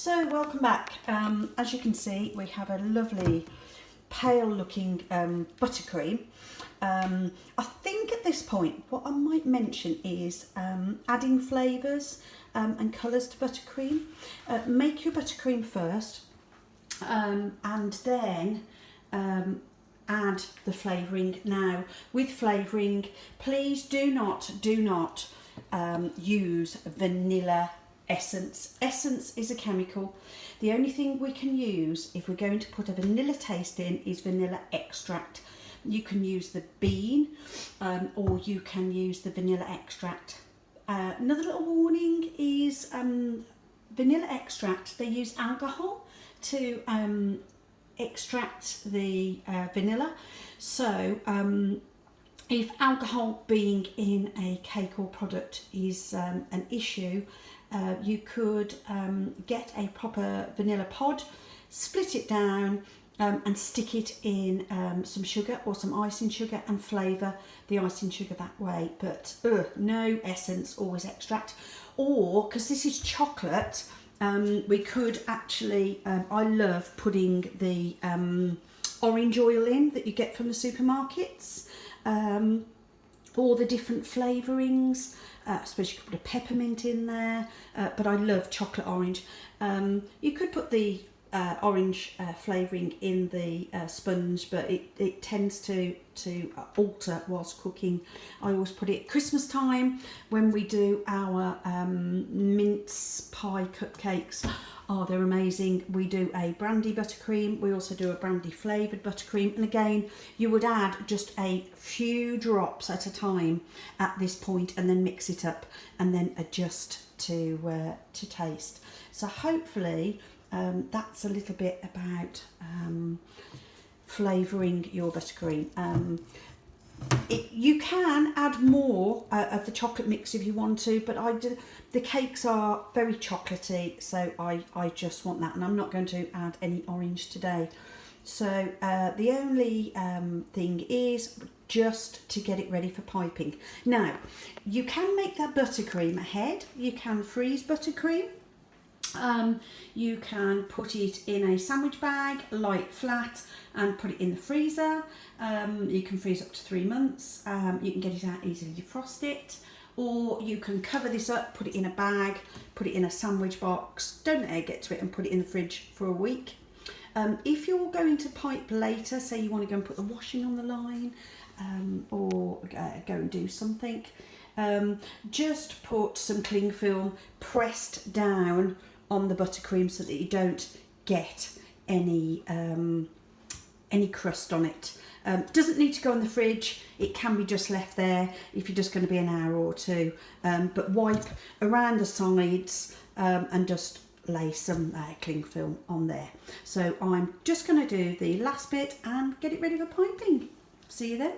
So welcome back. As you can see, we have a lovely pale looking buttercream. I think at this point what I might mention is adding flavours and colours to buttercream. Make your buttercream first and then add the flavouring. Now with flavouring, please do not use vanilla essence. Essence is a chemical. The only thing we can use if we're going to put a vanilla taste in is vanilla extract. You can use the bean or you can use the vanilla extract. Another little warning is vanilla extract, they use alcohol to extract the vanilla. So if alcohol being in a cake or product is an issue, you could get a proper vanilla pod, split it down and stick it in some sugar or some icing sugar and flavour the icing sugar that way. But no essence, always extract. Or, because this is chocolate, we could actually, I love putting the orange oil in that you get from the supermarkets, all the different flavourings. I suppose you could put a peppermint in there, but I love chocolate orange. You could put the orange flavouring in the sponge, but it tends to alter whilst cooking. I always put it at Christmas time when we do our mince pie cupcakes. Oh, they're amazing. We do a brandy buttercream. We also do a brandy flavoured buttercream. And again, you would add just a few drops at a time at this point and then mix it up and then adjust to taste. So hopefully that's a little bit about flavouring your buttercream. You can add more of the chocolate mix if you want to, but the cakes are very chocolatey, so I just want that, and I'm not going to add any orange today. So the only thing is just to get it ready for piping. Now, you can make that buttercream ahead. You can freeze buttercream. You can put it in a sandwich bag, light flat, and put it in the freezer. You can freeze up to 3 months. You can get it out easily, defrost it, or you can cover this up, put it in a bag, put it in a sandwich box, don't let it get to it, and put it in the fridge for a week. If you're going to pipe later, say you want to go and put the washing on the line, or go and do something, just put some cling film pressed down on the buttercream so that you don't get any crust on it. Doesn't need to go in the fridge. It can be just left there if you're just going to be an hour or two. But wipe around the sides and just lay some cling film on there. So I'm just going to do the last bit and get it ready for piping. See you then.